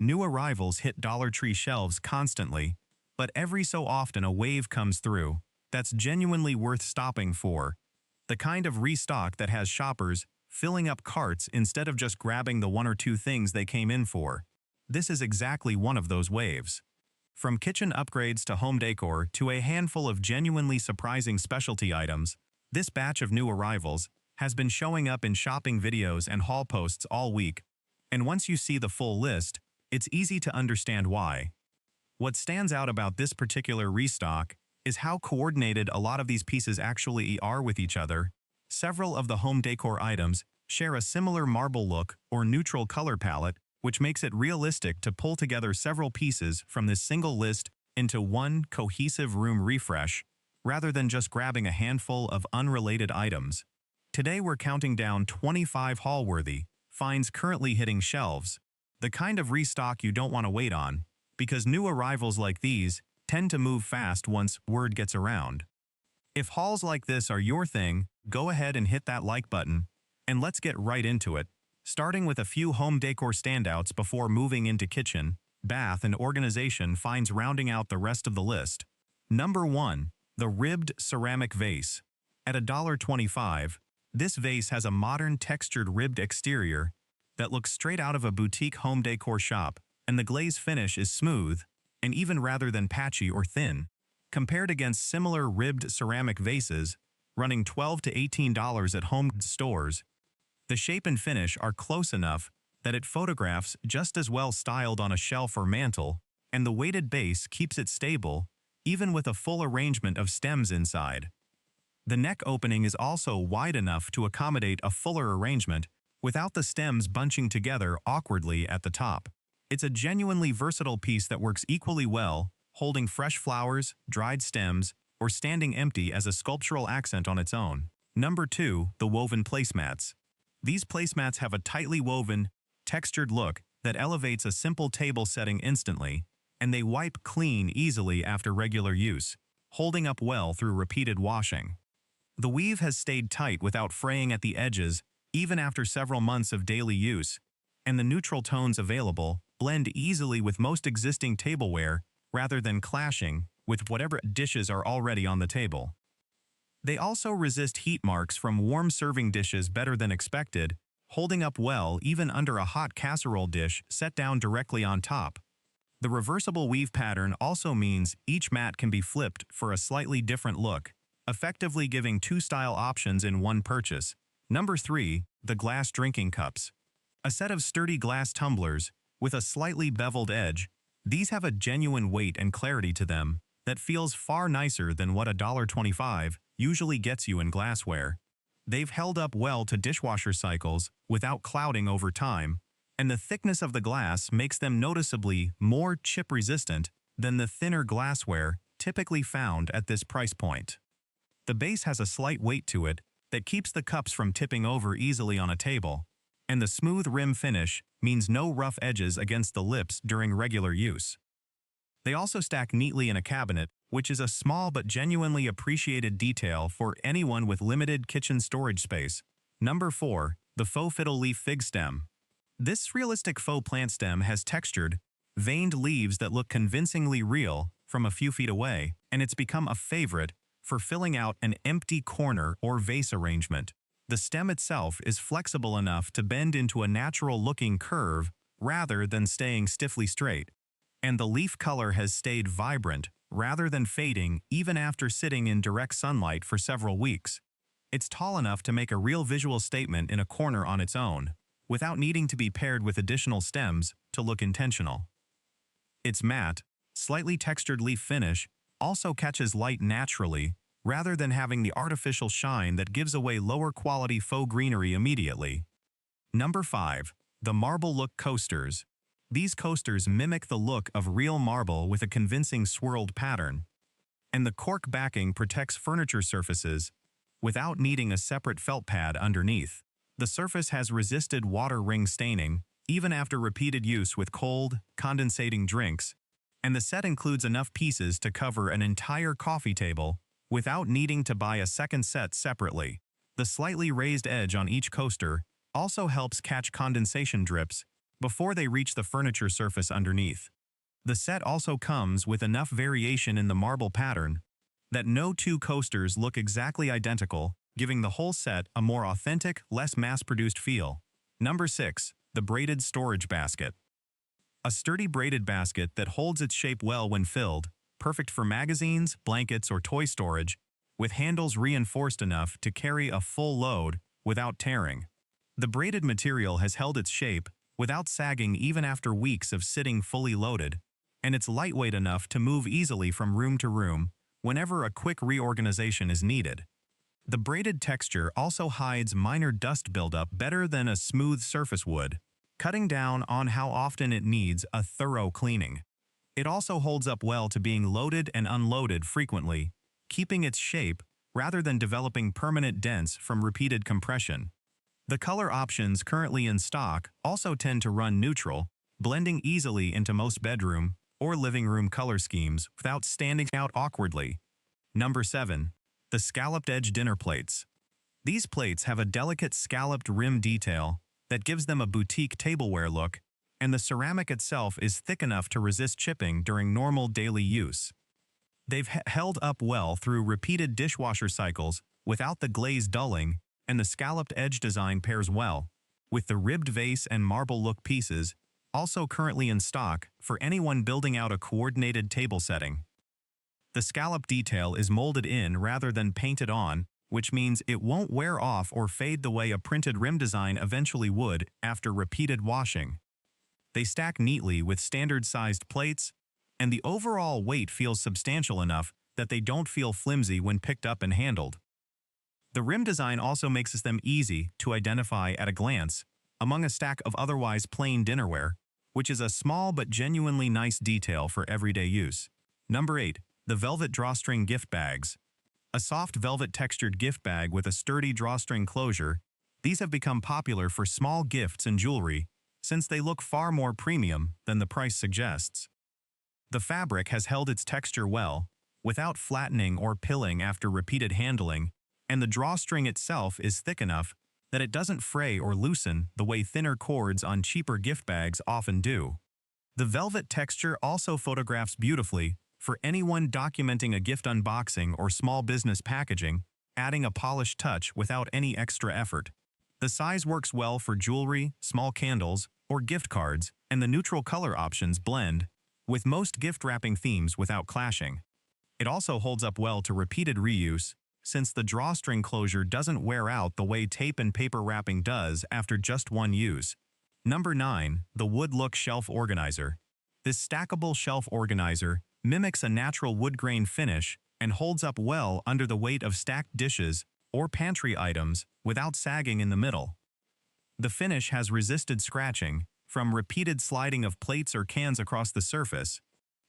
New arrivals hit Dollar Tree shelves constantly, but every so often a wave comes through that's genuinely worth stopping for. The kind of restock that has shoppers filling up carts instead of just grabbing the one or two things they came in for. This is exactly one of those waves. From kitchen upgrades to home decor to a handful of genuinely surprising specialty items, this batch of new arrivals has been showing up in shopping videos and haul posts all week. And once you see the full list, it's easy to understand why. What stands out about this particular restock is how coordinated a lot of these pieces actually are with each other. Several of the home decor items share a similar marble look or neutral color palette, which makes it realistic to pull together several pieces from this single list into one cohesive room refresh, rather than just grabbing a handful of unrelated items. Today we're counting down 25 haul-worthy finds currently hitting shelves, the kind of restock you don't want to wait on, because new arrivals like these tend to move fast once word gets around. If hauls like this are your thing, go ahead and hit that like button, and let's get right into it, starting with a few home decor standouts before moving into kitchen, bath, and organization finds rounding out the rest of the list. Number 1. The ribbed ceramic vase. At $1.25, this vase has a modern textured ribbed exterior that looks straight out of a boutique home decor shop, and the glaze finish is smooth, and even rather than patchy or thin. Compared against similar ribbed ceramic vases, running $12 to $18 at home stores, the shape and finish are close enough that it photographs just as well styled on a shelf or mantle, and the weighted base keeps it stable, even with a full arrangement of stems inside. The neck opening is also wide enough to accommodate a fuller arrangement without the stems bunching together awkwardly at the top. It's a genuinely versatile piece that works equally well, holding fresh flowers, dried stems, or standing empty as a sculptural accent on its own. Number 2. The woven placemats. These placemats have a tightly woven, textured look that elevates a simple table setting instantly, and they wipe clean easily after regular use, holding up well through repeated washing. The weave has stayed tight without fraying at the edges even after several months of daily use, and the neutral tones available blend easily with most existing tableware rather than clashing with whatever dishes are already on the table. They also resist heat marks from warm serving dishes better than expected, holding up well even under a hot casserole dish set down directly on top. The reversible weave pattern also means each mat can be flipped for a slightly different look, effectively giving two style options in one purchase. Number 3. The glass drinking cups. A set of sturdy glass tumblers with a slightly beveled edge, these have a genuine weight and clarity to them that feels far nicer than what $1.25 usually gets you in glassware. They've held up well to dishwasher cycles without clouding over time, and the thickness of the glass makes them noticeably more chip-resistant than the thinner glassware typically found at this price point. The base has a slight weight to it that keeps the cups from tipping over easily on a table, and the smooth rim finish means no rough edges against the lips during regular use. They also stack neatly in a cabinet, which is a small but genuinely appreciated detail for anyone with limited kitchen storage space. Number 4. The Faux fiddle leaf fig stem. This realistic faux plant stem has textured, veined leaves that look convincingly real from a few feet away, and it's become a favorite for filling out an empty corner or vase arrangement. The stem itself is flexible enough to bend into a natural-looking curve rather than staying stiffly straight, and the leaf color has stayed vibrant rather than fading even after sitting in direct sunlight for several weeks. It's tall enough to make a real visual statement in a corner on its own, without needing to be paired with additional stems to look intentional. Its matte, slightly textured leaf finish also catches light naturally, rather than having the artificial shine that gives away lower quality faux greenery immediately. Number 5. The Marble Look Coasters. These coasters mimic the look of real marble with a convincing swirled pattern, and the cork backing protects furniture surfaces without needing a separate felt pad underneath. The surface has resisted water ring staining, even after repeated use with cold, condensating drinks, and the set includes enough pieces to cover an entire coffee table without needing to buy a second set separately. The slightly raised edge on each coaster also helps catch condensation drips, before they reach the furniture surface underneath. The set also comes with enough variation in the marble pattern that no two coasters look exactly identical, giving the whole set a more authentic, less mass-produced feel. Number 6. The braided storage basket. A sturdy braided basket that holds its shape well when filled, perfect for magazines, blankets, or toy storage, with handles reinforced enough to carry a full load without tearing. The braided material has held its shape without sagging even after weeks of sitting fully loaded, and it's lightweight enough to move easily from room to room whenever a quick reorganization is needed. The braided texture also hides minor dust buildup better than a smooth surface would, cutting down on how often it needs a thorough cleaning. It also holds up well to being loaded and unloaded frequently, keeping its shape rather than developing permanent dents from repeated compression. The color options currently in stock also tend to run neutral, blending easily into most bedroom or living room color schemes without standing out awkwardly. Number 7. The scalloped edge dinner plates. These plates have a delicate scalloped rim detail that gives them a boutique tableware look, and the ceramic itself is thick enough to resist chipping during normal daily use. They've held up well through repeated dishwasher cycles without the glaze dulling, and the scalloped edge design pairs well with the ribbed vase and marble look pieces, also currently in stock for anyone building out a coordinated table setting. The scallop detail is molded in rather than painted on, which means it won't wear off or fade the way a printed rim design eventually would after repeated washing. They stack neatly with standard-sized plates, and the overall weight feels substantial enough that they don't feel flimsy when picked up and handled. The rim design also makes them easy to identify at a glance among a stack of otherwise plain dinnerware, which is a small but genuinely nice detail for everyday use. Number 8. The velvet drawstring gift bags. A soft velvet textured gift bag with a sturdy drawstring closure, these have become popular for small gifts and jewelry since they look far more premium than the price suggests. The fabric has held its texture well, without flattening or pilling after repeated handling, and the drawstring itself is thick enough that it doesn't fray or loosen the way thinner cords on cheaper gift bags often do. The velvet texture also photographs beautifully for anyone documenting a gift unboxing or small business packaging, adding a polished touch without any extra effort. The size works well for jewelry, small candles, or gift cards, and the neutral color options blend with most gift wrapping themes without clashing. It also holds up well to repeated reuse, since the drawstring closure doesn't wear out the way tape and paper wrapping does after just one use. Number 9. The Wood Look Shelf Organizer. This stackable shelf organizer mimics a natural wood grain finish and holds up well under the weight of stacked dishes or pantry items without sagging in the middle. The finish has resisted scratching from repeated sliding of plates or cans across the surface,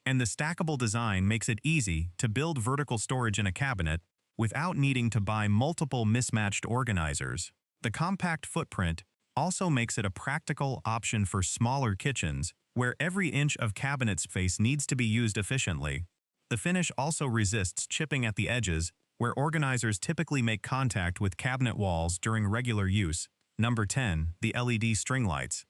and the stackable design makes it easy to build vertical storage in a cabinet without needing to buy multiple mismatched organizers. The compact footprint also makes it a practical option for smaller kitchens where every inch of cabinet space needs to be used efficiently. The finish also resists chipping at the edges where organizers typically make contact with cabinet walls during regular use. Number 10. The LED string lights.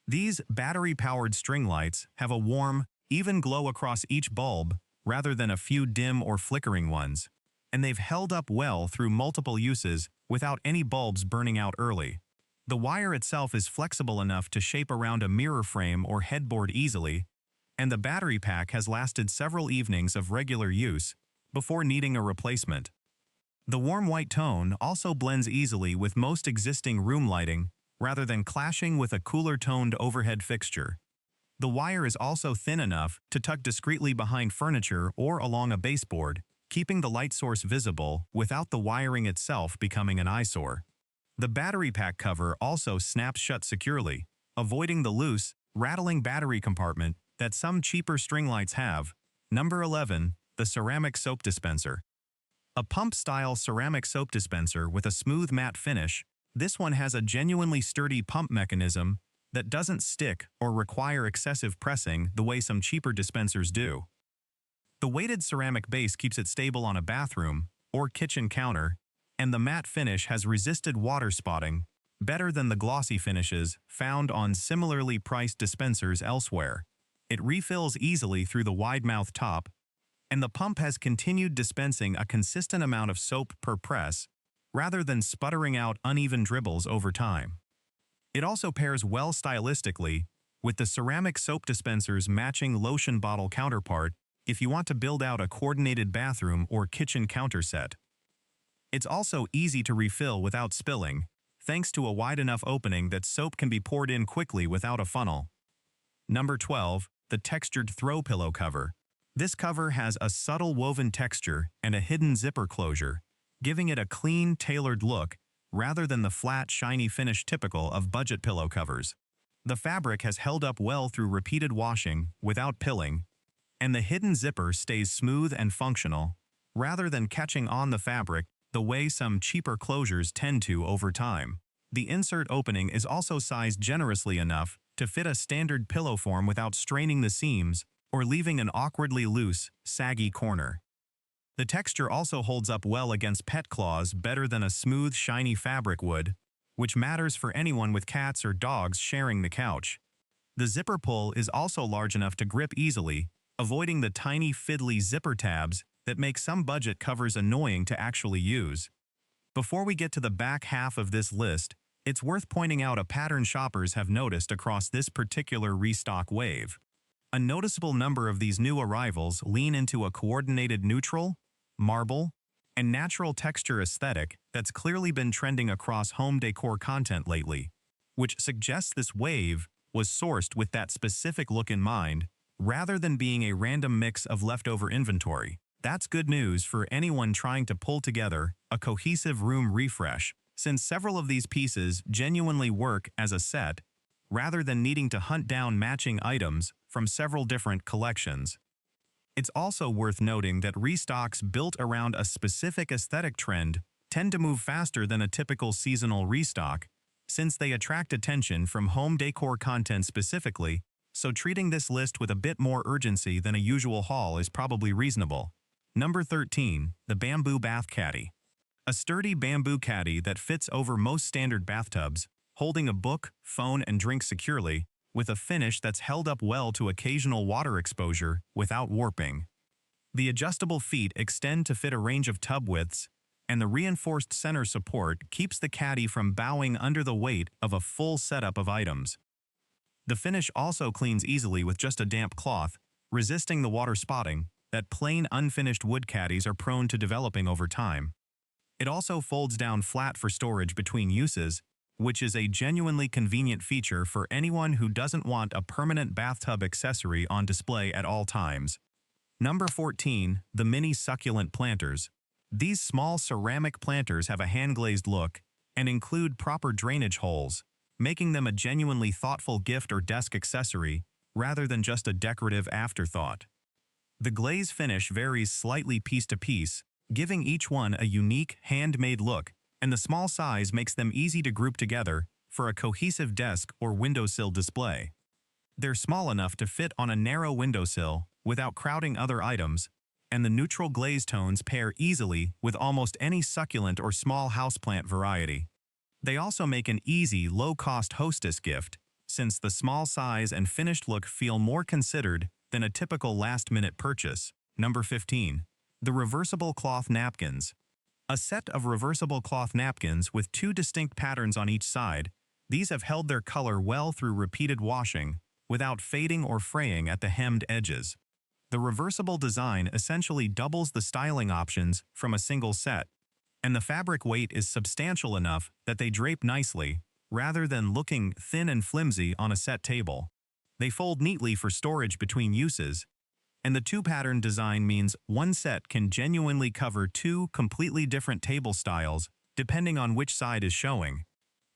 These battery-powered string lights have a warm, even glow across each bulb rather than a few dim or flickering ones, and they've held up well through multiple uses without any bulbs burning out early. The wire itself is flexible enough to shape around a mirror frame or headboard easily, and the battery pack has lasted several evenings of regular use before needing a replacement. The warm white tone also blends easily with most existing room lighting rather than clashing with a cooler-toned overhead fixture. The wire is also thin enough to tuck discreetly behind furniture or along a baseboard, keeping the light source visible without the wiring itself becoming an eyesore. The battery pack cover also snaps shut securely, avoiding the loose, rattling battery compartment that some cheaper string lights have. Number 11. The ceramic soap dispenser. A pump-style ceramic soap dispenser with a smooth matte finish, this one has a genuinely sturdy pump mechanism that doesn't stick or require excessive pressing the way some cheaper dispensers do. The weighted ceramic base keeps it stable on a bathroom or kitchen counter, and the matte finish has resisted water spotting better than the glossy finishes found on similarly priced dispensers elsewhere. It refills easily through the wide-mouth top, and the pump has continued dispensing a consistent amount of soap per press, rather than sputtering out uneven dribbles over time. It also pairs well stylistically with the ceramic soap dispenser's matching lotion bottle counterpart if you want to build out a coordinated bathroom or kitchen counter set. It's also easy to refill without spilling, thanks to a wide enough opening that soap can be poured in quickly without a funnel. Number 12. The textured throw pillow cover. This cover has a subtle woven texture and a hidden zipper closure, giving it a clean, tailored look rather than the flat, shiny finish typical of budget pillow covers. The fabric has held up well through repeated washing without pilling, and the hidden zipper stays smooth and functional, rather than catching on the fabric the way some cheaper closures tend to over time. The insert opening is also sized generously enough to fit a standard pillow form without straining the seams or leaving an awkwardly loose, saggy corner. The texture also holds up well against pet claws better than a smooth, shiny fabric would, which matters for anyone with cats or dogs sharing the couch. The zipper pull is also large enough to grip easily, avoiding the tiny fiddly zipper tabs that make some budget covers annoying to actually use. Before we get to the back half of this list, it's worth pointing out a pattern shoppers have noticed across this particular restock wave. A noticeable number of these new arrivals lean into a coordinated neutral, marble, and natural texture aesthetic that's clearly been trending across home decor content lately, which suggests this wave was sourced with that specific look in mind, rather than being a random mix of leftover inventory. That's good news for anyone trying to pull together a cohesive room refresh, since several of these pieces genuinely work as a set, rather than needing to hunt down matching items from several different collections. It's also worth noting that restocks built around a specific aesthetic trend tend to move faster than a typical seasonal restock, since they attract attention from home decor content specifically, so treating this list with a bit more urgency than a usual haul is probably reasonable. Number 13. The Bamboo Bath Caddy. A sturdy bamboo caddy that fits over most standard bathtubs, holding a book, phone, and drink securely, with a finish that's held up well to occasional water exposure without warping. The adjustable feet extend to fit a range of tub widths, and the reinforced center support keeps the caddy from bowing under the weight of a full setup of items. The finish also cleans easily with just a damp cloth, resisting the water spotting that plain unfinished wood caddies are prone to developing over time. It also folds down flat for storage between uses, which is a genuinely convenient feature for anyone who doesn't want a permanent bathtub accessory on display at all times. Number 14. The Mini Succulent Planters. These small ceramic planters have a hand-glazed look and include proper drainage holes, making them a genuinely thoughtful gift or desk accessory rather than just a decorative afterthought. The glaze finish varies slightly piece to piece, giving each one a unique, handmade look, and the small size makes them easy to group together for a cohesive desk or windowsill display. They're small enough to fit on a narrow windowsill without crowding other items, and the neutral glaze tones pair easily with almost any succulent or small houseplant variety. They also make an easy, low-cost hostess gift, since the small size and finished look feel more considered than a typical last-minute purchase. Number 15. The Reversible Cloth Napkins. A set of reversible cloth napkins with two distinct patterns on each side, these have held their color well through repeated washing, without fading or fraying at the hemmed edges. The reversible design essentially doubles the styling options from a single set, and the fabric weight is substantial enough that they drape nicely, rather than looking thin and flimsy on a set table. They fold neatly for storage between uses, and the two-pattern design means one set can genuinely cover two completely different table styles, depending on which side is showing.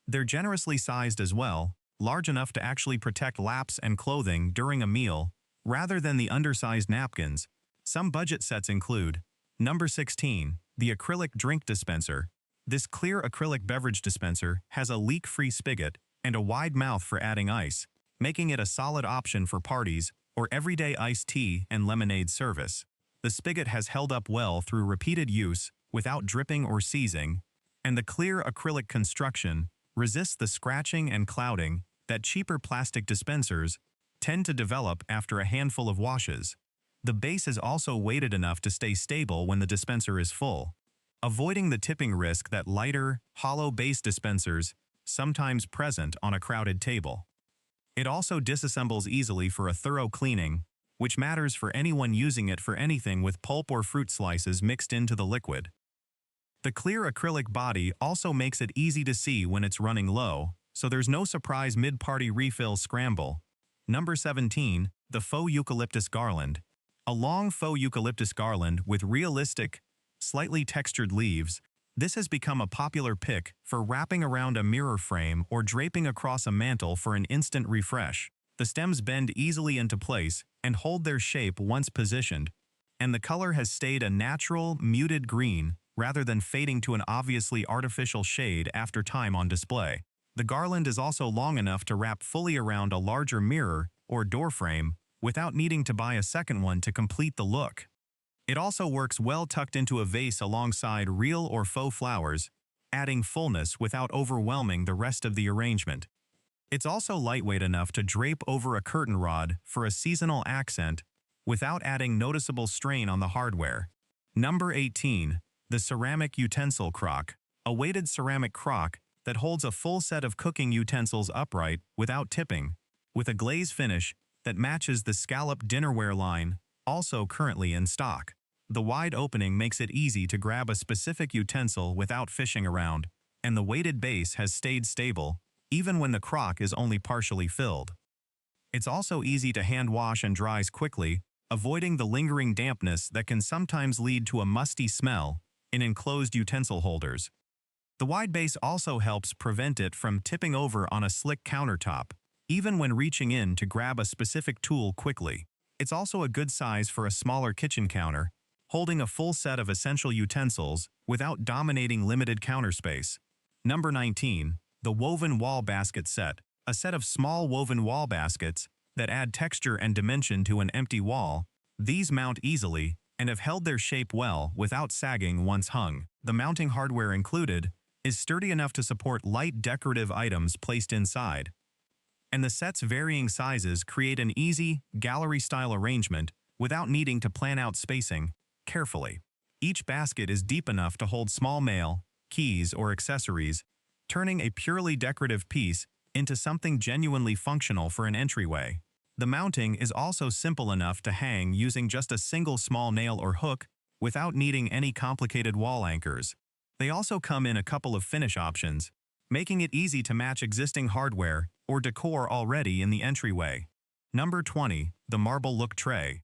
They're generously sized as well, large enough to actually protect laps and clothing during a meal, rather than the undersized napkins. Some budget sets include Number 16. The Acrylic Drink Dispenser. This clear acrylic beverage dispenser has a leak-free spigot and a wide mouth for adding ice, making it a solid option for parties or everyday iced tea and lemonade service. The spigot has held up well through repeated use without dripping or seizing, and the clear acrylic construction resists the scratching and clouding that cheaper plastic dispensers tend to develop after a handful of washes. The base is also weighted enough to stay stable when the dispenser is full, avoiding the tipping risk that lighter, hollow base dispensers sometimes present on a crowded table. It also disassembles easily for a thorough cleaning, which matters for anyone using it for anything with pulp or fruit slices mixed into the liquid. The clear acrylic body also makes it easy to see when it's running low, so there's no surprise mid-party refill scramble. Number 17, the Faux Eucalyptus Garland. A long faux eucalyptus garland with realistic, slightly textured leaves, this has become a popular pick for wrapping around a mirror frame or draping across a mantle for an instant refresh. The stems bend easily into place and hold their shape once positioned, and the color has stayed a natural, muted green rather than fading to an obviously artificial shade after time on display. The garland is also long enough to wrap fully around a larger mirror or door frame without needing to buy a second one to complete the look. It also works well tucked into a vase alongside real or faux flowers, adding fullness without overwhelming the rest of the arrangement. It's also lightweight enough to drape over a curtain rod for a seasonal accent without adding noticeable strain on the hardware. Number 18. The Ceramic Utensil Crock. A weighted ceramic crock that holds a full set of cooking utensils upright without tipping, with a glaze finish that matches the scalloped dinnerware line, also currently in stock. The wide opening makes it easy to grab a specific utensil without fishing around, and the weighted base has stayed stable, even when the crock is only partially filled. It's also easy to hand wash and dries quickly, avoiding the lingering dampness that can sometimes lead to a musty smell in enclosed utensil holders. The wide base also helps prevent it from tipping over on a slick countertop, even when reaching in to grab a specific tool quickly. It's also a good size for a smaller kitchen counter, holding a full set of essential utensils without dominating limited counter space. Number 19. The Woven Wall Basket Set. A set of small woven wall baskets that add texture and dimension to an empty wall. These mount easily and have held their shape well without sagging once hung. The mounting hardware included is sturdy enough to support light decorative items placed inside, and the set's varying sizes create an easy, gallery-style arrangement without needing to plan out spacing carefully. Each basket is deep enough to hold small mail, keys, or accessories, turning a purely decorative piece into something genuinely functional for an entryway. The mounting is also simple enough to hang using just a single small nail or hook without needing any complicated wall anchors. They also come in a couple of finish options, making it easy to match existing hardware or decor already in the entryway. Number 20. The Marble Look Tray.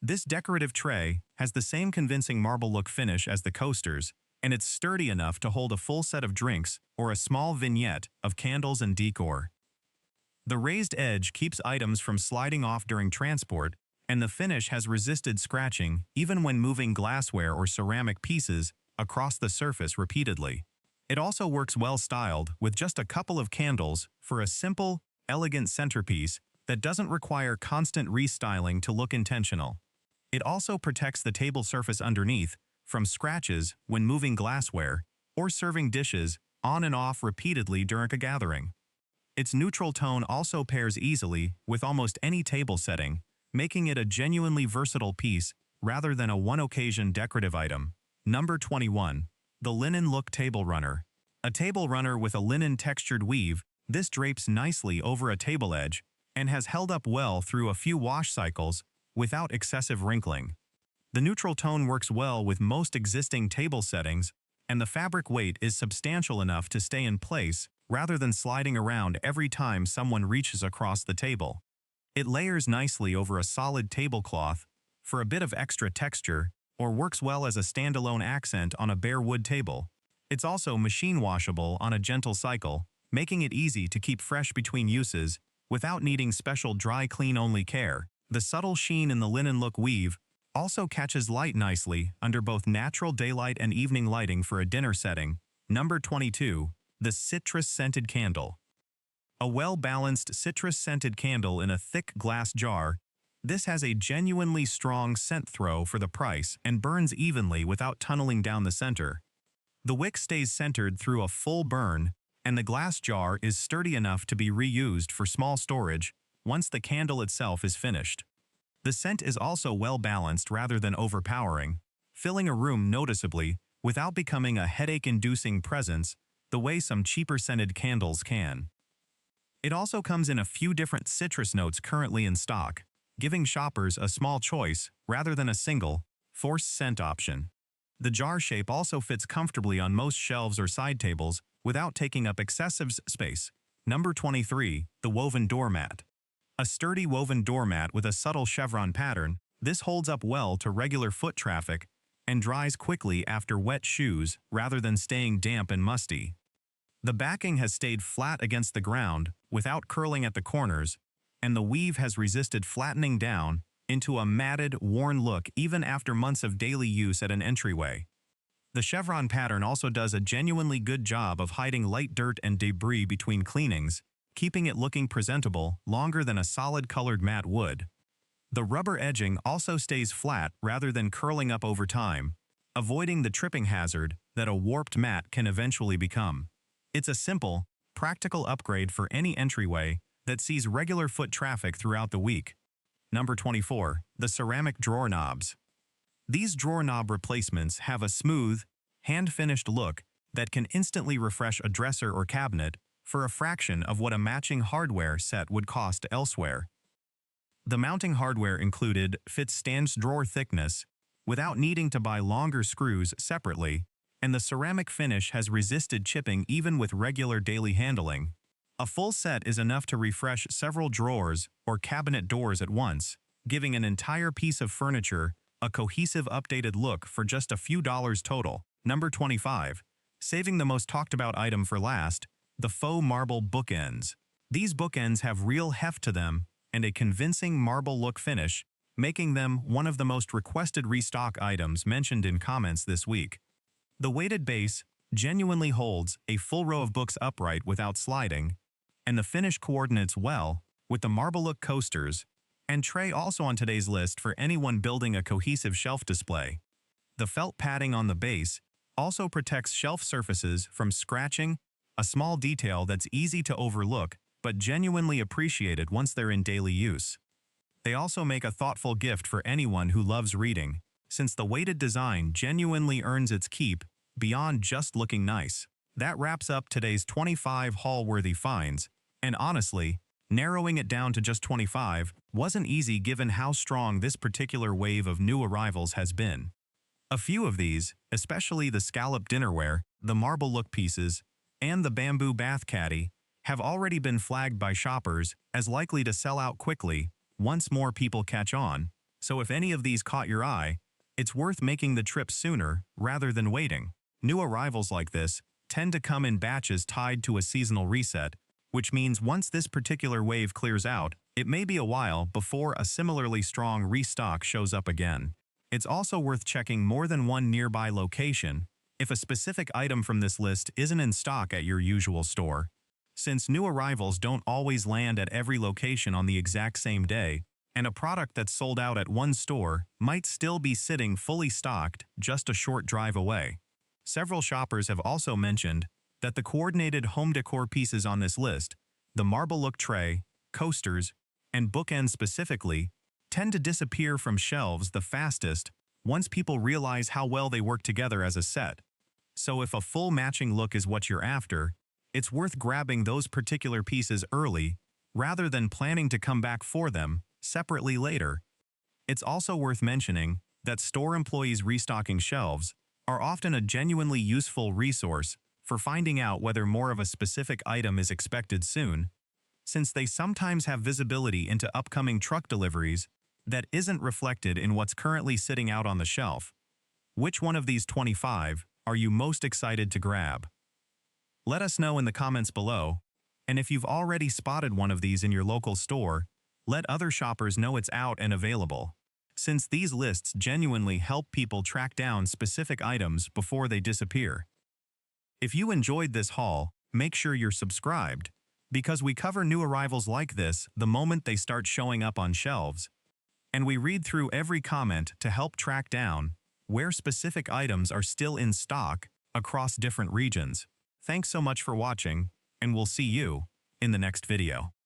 This decorative tray has the same convincing marble look finish as the coasters, and it's sturdy enough to hold a full set of drinks or a small vignette of candles and decor. The raised edge keeps items from sliding off during transport, and the finish has resisted scratching even when moving glassware or ceramic pieces across the surface repeatedly. It also works well styled with just a couple of candles for a simple, elegant centerpiece that doesn't require constant restyling to look intentional. It also protects the table surface underneath from scratches when moving glassware or serving dishes on and off repeatedly during a gathering. Its neutral tone also pairs easily with almost any table setting, making it a genuinely versatile piece rather than a one-occasion decorative item. Number 21. The Linen Look Table Runner. A table runner with a linen textured weave, this drapes nicely over a table edge and has held up well through a few wash cycles without excessive wrinkling. The neutral tone works well with most existing table settings, and the fabric weight is substantial enough to stay in place rather than sliding around every time someone reaches across the table. It layers nicely over a solid tablecloth for a bit of extra texture, or works well as a standalone accent on a bare wood table. It's also machine washable on a gentle cycle, making it easy to keep fresh between uses without needing special dry clean-only care. The subtle sheen in the linen look weave also catches light nicely under both natural daylight and evening lighting for a dinner setting. Number 22. The Citrus-Scented Candle. A well-balanced citrus-scented candle in a thick glass jar. This has a genuinely strong scent throw for the price and burns evenly without tunneling down the center. The wick stays centered through a full burn, and the glass jar is sturdy enough to be reused for small storage once the candle itself is finished. The scent is also well balanced rather than overpowering, filling a room noticeably without becoming a headache-inducing presence the way some cheaper scented candles can. It also comes in a few different citrus notes currently in stock, giving shoppers a small choice rather than a single, forced scent option. The jar shape also fits comfortably on most shelves or side tables without taking up excessive space. Number 23, the woven doormat. A sturdy woven doormat with a subtle chevron pattern, this holds up well to regular foot traffic and dries quickly after wet shoes rather than staying damp and musty. The backing has stayed flat against the ground without curling at the corners, and the weave has resisted flattening down into a matted, worn look even after months of daily use at an entryway. The chevron pattern also does a genuinely good job of hiding light dirt and debris between cleanings, keeping it looking presentable longer than a solid-colored mat would. The rubber edging also stays flat rather than curling up over time, avoiding the tripping hazard that a warped mat can eventually become. It's a simple, practical upgrade for any entryway that sees regular foot traffic throughout the week. Number 24, the ceramic drawer knobs. These drawer knob replacements have a smooth, hand-finished look that can instantly refresh a dresser or cabinet for a fraction of what a matching hardware set would cost elsewhere. The mounting hardware included fits stand's drawer thickness without needing to buy longer screws separately, and the ceramic finish has resisted chipping even with regular daily handling. A full set is enough to refresh several drawers or cabinet doors at once, giving an entire piece of furniture a cohesive updated look for just a few dollars total. Number 25. Saving the most talked about item for last, the faux marble bookends. These bookends have real heft to them and a convincing marble look finish, making them one of the most requested restock items mentioned in comments this week. The weighted base genuinely holds a full row of books upright without sliding, and the finish coordinates well with the marble look coasters and tray also on today's list for anyone building a cohesive shelf display. The felt padding on the base also protects shelf surfaces from scratching, a small detail that's easy to overlook but genuinely appreciated once they're in daily use. They also make a thoughtful gift for anyone who loves reading, since the weighted design genuinely earns its keep beyond just looking nice. That wraps up today's 25 haul-worthy finds, and honestly, narrowing it down to just 25 wasn't easy given how strong this particular wave of new arrivals has been. A few of these, especially the scalloped dinnerware, the marble look pieces, and the bamboo bath caddy, have already been flagged by shoppers as likely to sell out quickly once more people catch on, so if any of these caught your eye, it's worth making the trip sooner rather than waiting. New arrivals like this tend to come in batches tied to a seasonal reset, which means once this particular wave clears out, it may be a while before a similarly strong restock shows up again. It's also worth checking more than one nearby location if a specific item from this list isn't in stock at your usual store. Since new arrivals don't always land at every location on the exact same day, and a product that's sold out at one store might still be sitting fully stocked just a short drive away. Several shoppers have also mentioned that the coordinated home decor pieces on this list, the marble look tray, coasters, and bookends specifically, tend to disappear from shelves the fastest once people realize how well they work together as a set. So if a full matching look is what you're after, it's worth grabbing those particular pieces early rather than planning to come back for them separately later. It's also worth mentioning that store employees restocking shelves are often a genuinely useful resource for finding out whether more of a specific item is expected soon, since they sometimes have visibility into upcoming truck deliveries that isn't reflected in what's currently sitting out on the shelf. Which one of these 25 are you most excited to grab? Let us know in the comments below, and if you've already spotted one of these in your local store, let other shoppers know it's out and available, since these lists genuinely help people track down specific items before they disappear. If you enjoyed this haul, make sure you're subscribed, because we cover new arrivals like this the moment they start showing up on shelves, and we read through every comment to help track down where specific items are still in stock across different regions. Thanks so much for watching, and we'll see you in the next video.